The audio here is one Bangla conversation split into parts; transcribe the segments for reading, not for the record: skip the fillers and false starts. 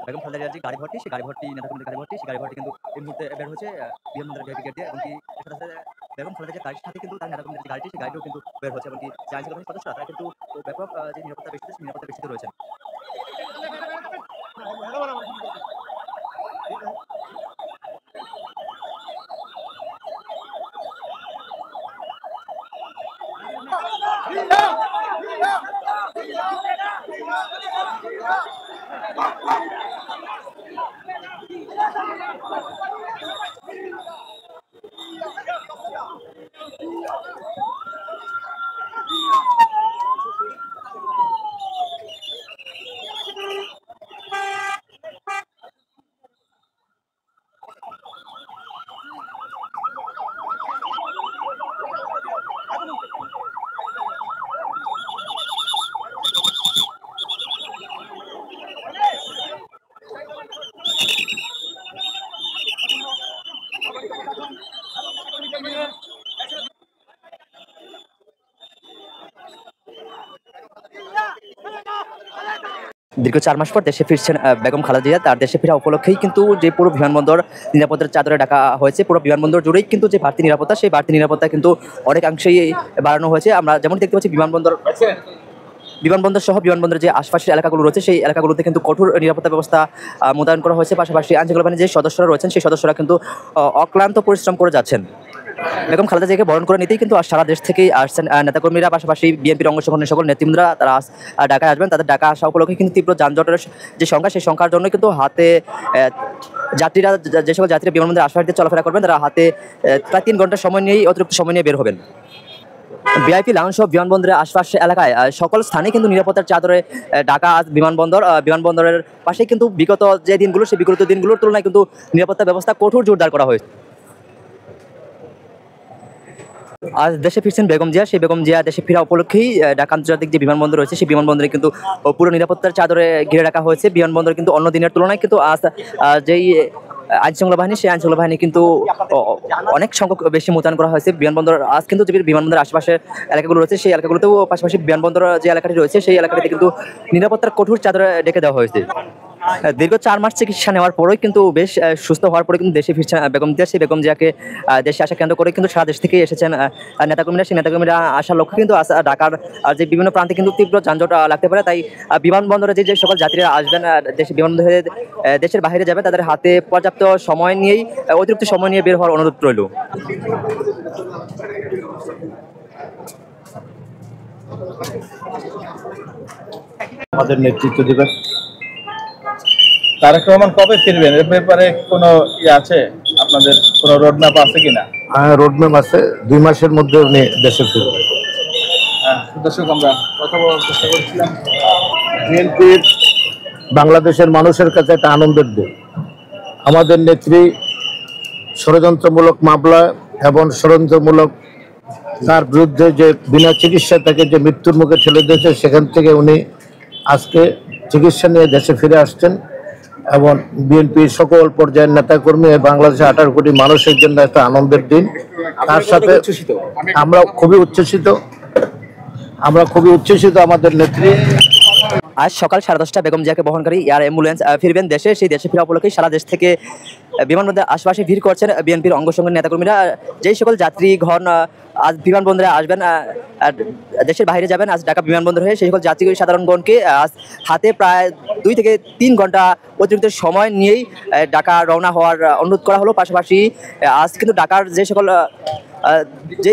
বেগম খালেদা জিয়ার যে গাড়ি ভর্তি, সেই গাড়ি ভর্তি নেতাকর্মীদের গাড়ি ভর্তি, সেই গাড়ি ভর্তি কিন্তু এই মুহূর্তে বের হচ্ছে বিমানবন্দরের ভিআইপি গেট দিয়ে, এমনকি এর সাথে বেগম খালেদা জিয়ার গাড়ির সাথে কিন্তু তার নেতাকর্মীদের যে গাড়িটি, সেই গাড়িটিও কিন্তু বের হচ্ছে, এমনকি যে আইন শৃঙ্খলা বাহিনীর সদস্যরা তারা কিন্তু ব্যাপক যে নিরাপত্তা বেষ্টিত, সেই নিরাপত্তা বেষ্টিত রয়েছেন। দীর্ঘ 4 মাস পর দেশে ফিরছেন বেগম খালেদা জিয়া। তার দেশে ফেরা উপলক্ষেই কিন্তু যে পুরো বিমানবন্দর নিরাপত্তার চাদরে ঢাকা হয়েছে, পুরো বিমানবন্দর জুড়েই কিন্তু যে বাড়তি নিরাপত্তা, সেই বাড়তি নিরাপত্তা কিন্তু অনেকাংশেই বাড়ানো হয়েছে। আমরা যেমন দেখতে পাচ্ছি বিমানবন্দর সহ বিমানবন্দরের যে আশপাশের এলাকাগুলো রয়েছে, সেই এলাকাগুলোতে কিন্তু কঠোর নিরাপত্তা ব্যবস্থা মোতায়েন করা হয়েছে। পাশাপাশি আইনশৃঙ্খলা বাহিনীর যে সদস্যরা রয়েছেন, সেই সদস্যরা কিন্তু অক্লান্ত পরিশ্রম করে যাচ্ছেন। বেগম খালেদা জিয়াকে বরণ করে নিতেই কিন্তু সারা দেশ থেকেই আসছেন নেতাকর্মীরা, পাশাপাশি বিএনপির অঙ্গ সংগঠনের সকল নেতৃবৃন্দরা তারা ঢাকায় আসবেন। তাদের ঢাকা আসা উপলক্ষে কিন্তু তীব্র যানজটের যে সংখ্যা, সেই সংখ্যার জন্য কিন্তু হাতে যাত্রীরা, যে সকল যাত্রীরা বিমানবন্দরের আশপাশ দিয়ে চলাফেরা করবেন, তারা হাতে প্রায় 3 ঘন্টা সময় নিয়েই, অতিরিক্ত সময় নিয়ে বের হবেন। ভিআইপি লাউঞ্জ সহ বিমানবন্দরের আশপাশ এলাকায় সকল স্থানে কিন্তু নিরাপত্তার চাদরে ঢাকা বিমানবন্দরের পাশেই কিন্তু বিগত যে দিনগুলো, সেই বিগত দিনগুলোর তুলনায় কিন্তু নিরাপত্তা ব্যবস্থা কঠোর জোরদার করা হয়েছে। আজ দেশে ফিরছেন বেগম জিয়া। সেই বেগম জিয়া দেশে ফেরা উপলক্ষেই ঢাকা আন্তর্জাতিক যে বিমানবন্দর রয়েছে, সেই বিমানবন্দরে কিন্তু পুরো নিরাপত্তার চাদরে ঘিরে রাখা হয়েছে। বিমানবন্দর কিন্তু অন্য দিনের তুলনায় কিন্তু আজ যেই আইনশৃঙ্খলা বাহিনী, সেই আইনশৃঙ্খলা বাহিনী কিন্তু অনেক সংখ্যক বেশি মোতায়েন করা হয়েছে। বিমানবন্দর আজ কিন্তু যে বিমানবন্দরের আশেপাশে এলাকাগুলো রয়েছে, সেই এলাকাগুলোতেও পাশাপাশি বিমানবন্দর যে এলাকাটি রয়েছে, সেই এলাকাটিতে কিন্তু নিরাপত্তার কঠোর চাদরে ডেকে দেওয়া হয়েছে। দীর্ঘ 4 মাস চিকিৎসা নেওয়ার পরেই কিন্তু বেশ সুস্থ হওয়ার পরে কিন্তু দেশে ফিরছেন বেগম জিয়া। সেই বেগম জিয়াকে দেশে আসা কেন্দ্র করে কিন্তু সারা দেশ থেকে এসেছেন নেতাকর্মীরা। সেই নেতাকর্মীরা আসার লক্ষ্যে কিন্তু ঢাকার যে বিভিন্ন প্রান্তে কিন্তু তীব্র যানজট লাগতে পারে। তাই বিমানবন্দরে যে সকল যাত্রীরা আসবেন, বিমানবন্দরে দেশের বাইরে যাবেন, তাদের হাতে পর্যাপ্ত সময় নিয়েই, অতিরিক্ত সময় নিয়ে বের হওয়ার অনুরোধ রইল। আমাদের নেতৃত্ব দেবেন তারেক রহমান কবে ফিরবেন, এর ব্যাপারে কোনো আছে আপনাদের, কোনো রোডম্যাপ আছে কিনা? হ্যাঁ, রোডম্যাপ আছে। 2 মাসের মধ্যে উনি দেশে ফিরবেন। হ্যাঁ, দর্শক, আমরা কথা বলার চেষ্টা করছিলাম। বিএনপির বাংলাদেশের মানুষের কাছে একটা আনন্দের দিন। আমাদের নেত্রী ষড়যন্ত্রমূলক মামলা এবং ষড়যন্ত্রমূলক তার বিরুদ্ধে যে বিনা চিকিৎসায় তাকে যে মৃত্যুর মুখে ঠেলে দিয়েছে, সেখান থেকে উনি আজকে চিকিৎসা নিয়ে দেশে ফিরে আসছেন। এবং বিএনপির সকল পর্যায়ের নেতাকর্মী, বাংলাদেশের 18 কোটি মানুষের জন্য একটা আনন্দের দিন। তার সাথে আমরা খুবই উচ্ছ্বসিত। আমরা খুবই উচ্ছ্বসিত আমাদের নেত্রী। আজ সকাল 10:30 বেগম জিয়াকে বহনকারী এয়ার অ্যাম্বুলেন্স ফিরবেন দেশে। সেই দেশে ফেরা উপলক্ষে সারা দেশ থেকে বিমানবন্দরের আশপাশে ভিড় করছেন বিএনপির অঙ্গ সংগঠনের নেতাকর্মীরা। যেই সকল যাত্রীগণ আজ বিমানবন্দরে আসবেন, দেশের বাইরে যাবেন আজ ঢাকা বিমানবন্দর হয়ে, সেই সকল যাত্রী সাধারণগণকে আজ হাতে প্রায় 2 থেকে 3 ঘন্টা অতিরিক্ত সময় নিয়েই ঢাকা রওনা হওয়ার অনুরোধ করা হলো। পাশাপাশি আজ কিন্তু ঢাকার যে সকল যে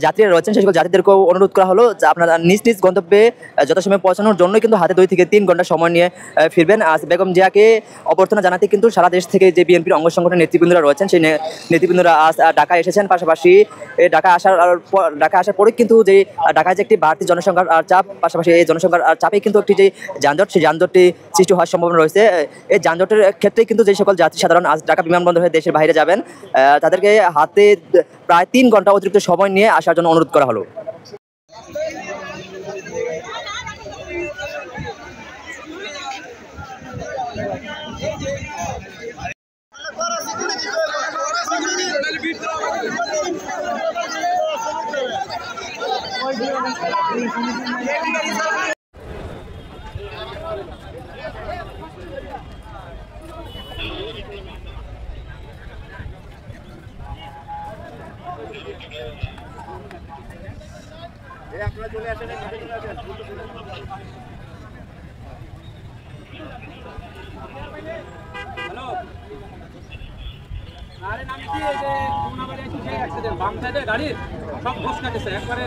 যাত্রীরা রয়েছেন সেই সকল যাত্রীদেরকেও অনুরোধ করা হলো যে আপনারা নিজ নিজ গন্তব্যে যথাসময়ে পৌঁছানোর জন্য কিন্তু হাতে 2 থেকে 3 ঘন্টা সময় নিয়ে ফিরবেন। আজ বেগম জিয়াকে অভ্যর্থনা জানাতে কিন্তু সারা দেশ থেকে যে বিএনপির অঙ্গ সংগঠনের নেতৃবৃন্দরা রয়েছেন সেই নেতৃবৃন্দরা আজ ঢাকায় এসেছেন। পাশাপাশি ঢাকা আসার পরে কিন্তু যে ঢাকায় যে একটি বাড়তি জনসংখ্যার চাপ, পাশাপাশি এই জনসংখ্যার চাপে কিন্তু একটি যে যানজট, সেই যানজটটি সৃষ্টি হওয়ার সম্ভাবনা রয়েছে। এই যানজটের ক্ষেত্রে কিন্তু যে সকল যাত্রী সাধারণ আজ ঢাকা বিমানবন্দর হয়ে দেশের বাইরে যাবেন তাদেরকে হাতে প্রায় 3 ঘন্টা অতিরিক্ত সময় নিয়ে আসার জন্য অনুরোধ করা হলো। আপনারা চলে আসেন, হ্যালো। আরে নাম কি এই যে কোনাবাড়ি আছে সেই অ্যাক্সিডেন্ট বাম সাইডে গাড়ির সব ঘোষ কাটেছে একবারে।